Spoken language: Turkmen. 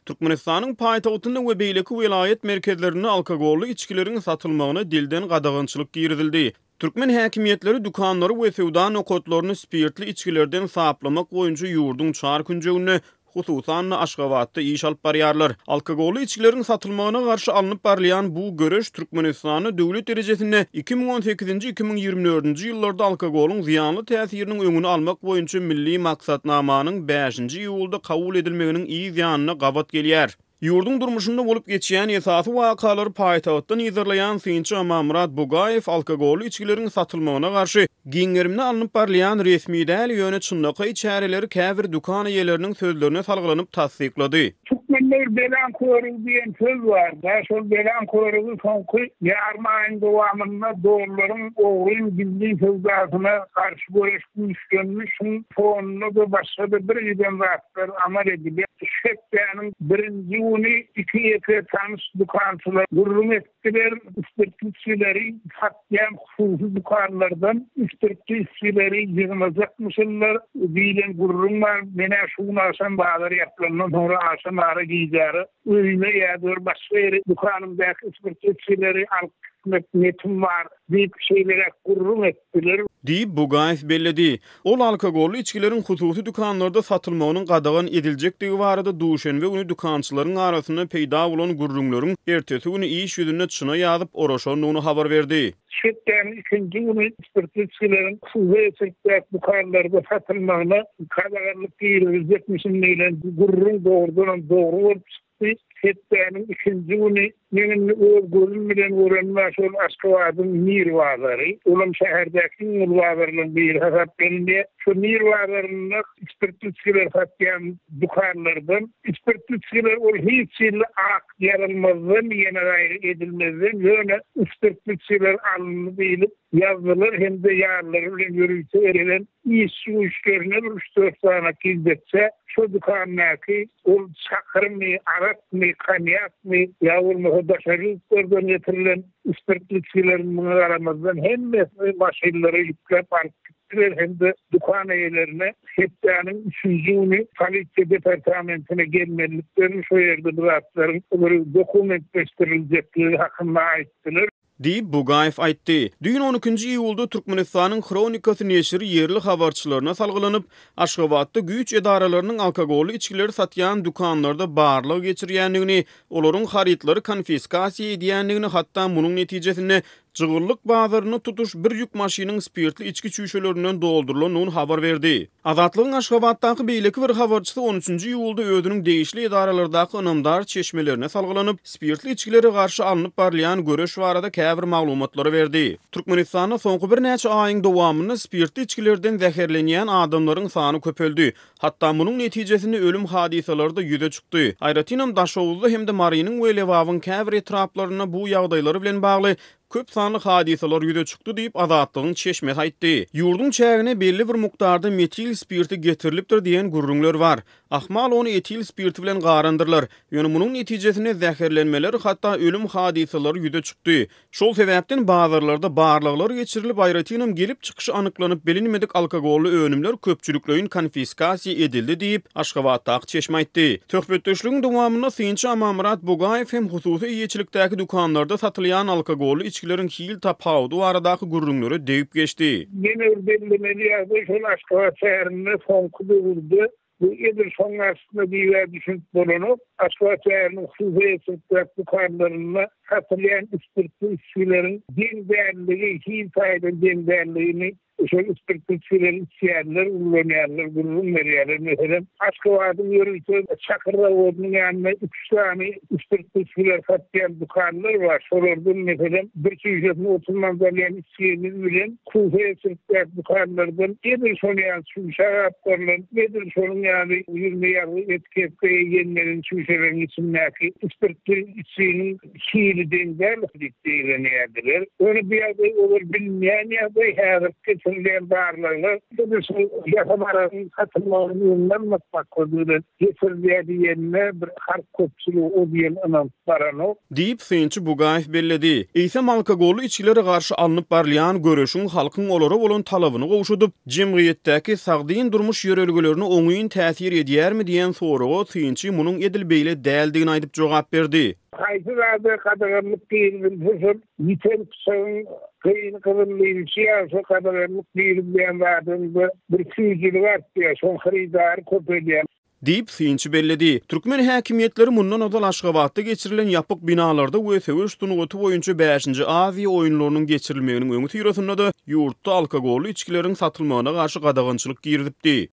Türkmenistanyň paýtagtyny we beýleki vilayet merkezlerinde alkogolly içkilerin satylmagyna dilden gadagynçylyk giridildi. Türkmen häkimetleri dukanlary we sewda nokotlaryny spirtli içkilerden saplamak boýunça ýurdun çar günjegine hususan Aşgabatda iş alyp barýarlar. Alkogolly içkilerin satylmagyna garşy alınıp barlayan bu göreş Türkmenistany döwlet derejesinde 2018-2024 ýyllarda alkogolyň ziyanly täsiriniň öňüni almak boýunça milli maksatnamanyň 5-nji ýylda kabul edilmeginiň iyi ziyanyna gabat gelýär. Ýurdun durmuşynda bolup geçýän esasy wakalary paýtagtdan ýazarlayan Synçy Amamrat Bugaýew alkogolly içkilerin satylmagyna garşy giňerimne alınıp barlayan resmi däl ýöne çyndaky içäreleri käbir dukan eýeleriniň sözlerine salgylanyp tasdiklady. Türkmenler belan korugy diýen söz bar. Şol belan korugy soňky ýarmaýyň dowamında doğruların oğrun gizli sözdasyna garşy göreş güýçlenmişiň fonuna da başga bir ýerden wagtlar amal edilip şeýlerin birinji ýyly iki ýeke tanış dukançylar gurrun etdiler. Üstürkçileri satýan hususy dukanlardan üstürkçileri ýygmazakmyşlar diýen gurrun var. Mene şunu aşan bağlar ýapylandan sonra aşan ara giýjary öýüne ýa-da başga ýere dukanymdaky üstürkçileri netim var diýip şeýlere gurrun etdiler. Diýip Bugaýew belledi. Ol alkogolly içkilerin hususy dukanlarda satylmagynyň gadagan ediljekdigi barada duşen we uni dukançylaryň arasynda peýda bolan gurrunlaryň ertesi güni iş ýüzüne çyna ýazyp oraşanyny habar berdi. Şeýlerin ikinji güni üstürkçilerin hususy dukanlarda satylmagyna gadaganlyk giýirilýär bilen gurrun doğrudan doğru bolup Setdenin ikinci günü menin gözüm bilen öğrenme şol Aşgabat'ın mirwazary, ulam şäherdäki mirwazarlaryň biri hasaplandy. Şu mirwazarlaryň ekspertçiler satýan dukanlardan ekspertçiler ol hiç ýyl ak ýaralmazdan ýene gaýry edilmezden ýöne ekspertçiler alınıp bilip ýazdylar hem de ýarlary bilen ýürüýse erilen iş işlerine 3-4 sana kizdetse şu dukannaky ol çakırmy, arakmy, kanyakmy ýa-da hodaşaryklardan getirilen üstürkçilerin bunu aramazdan hemmesi başyllary ýüklep hem de dukan eýlerine hepdäniň 3-nji güni polisiýa departamentine gelmeliklerini şu ýerde duratlaryň dokumentleşdiriljekleri hakynda aýtdylar. Diýip Bugaýew aýtdy. Düýün 12-nji ýylda Türkmenistanyň Kronikasy neşri ýerli habarçylaryna salgylanyp, Aşgabatda güýç edaralarynyň alkogolly içkileri satýan dukanlarda barlyk geçirýändigini, olaryň harytlary konfiskasiýa edýändigini, hatda munyň netijesinde Jygyrlyk bazaryny tutuş bir ýük maşynyň spirtli içki çüýşelerinden doldurulanyny habar berdi. Azatlygyň Aşgabatdaky beýleki bir habarçysy 13-nji ýylda özüniň değişli edaralardaky ynamdar çeşmelerine salgylanyp, spirtli içkileri garşy alınıp barlayan göreş barada käbir maglumatlary berdi. Türkmenistanda soňky bir näçe aýyň dowamında spirtli içkilerden zäherlenýän adamlaryň sany köpeldi. Hatda munyň netijesinde ölüm hadisaları da ýüze çykdy. Aýratynam Daşowuzda hem de Marynyň we Lewawyň käbir etraplaryna bu ýagdaýlary bilen bagly köp sanly hadisalar ýüze çykdy diýip Azatlygyň çeşme aýtdy. Ýurdun çägine belli bir mukdarda metil spirti getirilipdir diýen gurrunlar var. Ahmal onu etil spirti bilen garandyrlar. Ýöne munyň netijesinde zäherlenmeler hatda ölüm hadisalary ýüze çykdy. Şol sebäpden bazarlarda barlyklary geçirilip aýratynam gelip çykyşy anyklanyp bilinmedik alkogolly önümler köpçüliklerin konfiskasiýa edildi diýip Aşgabatdaky çeşme aýtdy. Töhbetdeşligiň dowamynda Synçy Amamrat Bugaýew hem hususy ýeçilikdäki dukanlarda satylýan alkogolly içkilerin hil tapawdy aradaky gurrunlary deýip geçdi. Yine bellemeli ýazdy şol Aşgabat şäherinde soňky döwürde bu edir soňasynda diýär düşünip bolanyp Aşgabat şäheriniň hususy dukanlaryna satylýan üstürkçi içkilerin dälligi, hil taýdan dälligini şol üstürkçilerin içýärler, ullanýarlar, gurrun berýärler. Meselem Aşgabatyň ýörüňde Çakırda bodunyň ýanyna 3 tane üstürkçiler satýan dukanlar bar. Şolardan meselem bir çüýjetini 30 mandan ýan içkiýeniz bilen hususy dukanlardan edir şonýan şuýşaraplarlar, edir şonuň ýany 20 ýarly etiketke ýenlerin çüýşelerini içindäki üstürkçi içkiýiniň hilinden däl Öňe bir ýerde olar bilmeýän ýa-da häzirki barlylar ýaşamaryň satylmagyny matmak kodular. Ýetirdiýärine bir harp köpçüligi o diýen anam barano. Diýip Synçy Bugaýew belledi. Eýsem alkogolly içkilere garşy alınıp barlayan göreşiň halkyň olara bolan talabyny gowşudyp, jemgyýetdäki sagdyn durmuş ýörelgelerini oňuýyn täsir edýärmi diýen soraga synçy munyň edilbeýle däldigini aýdyp jogap berdi. Haýsylada gadarlyk diýildi, ýiten soň kıyın kıvırlıyım siyasi kadarlık diyen vardığında bir füzülü var diye son haridarı kopyalayan. Deyip synçy belledi. Türkmen häkimiýetleri mundan odal Aşgabatda geçirilen ýapyk binalarda WSW tunuguty boýunça 5-nji Aziýa oýunlarynyň geçirilmeginiň öňü ýurasynda da ýurtda alkogolly içkilerin satylmagyna garşy gadagynçylyk girdipdi.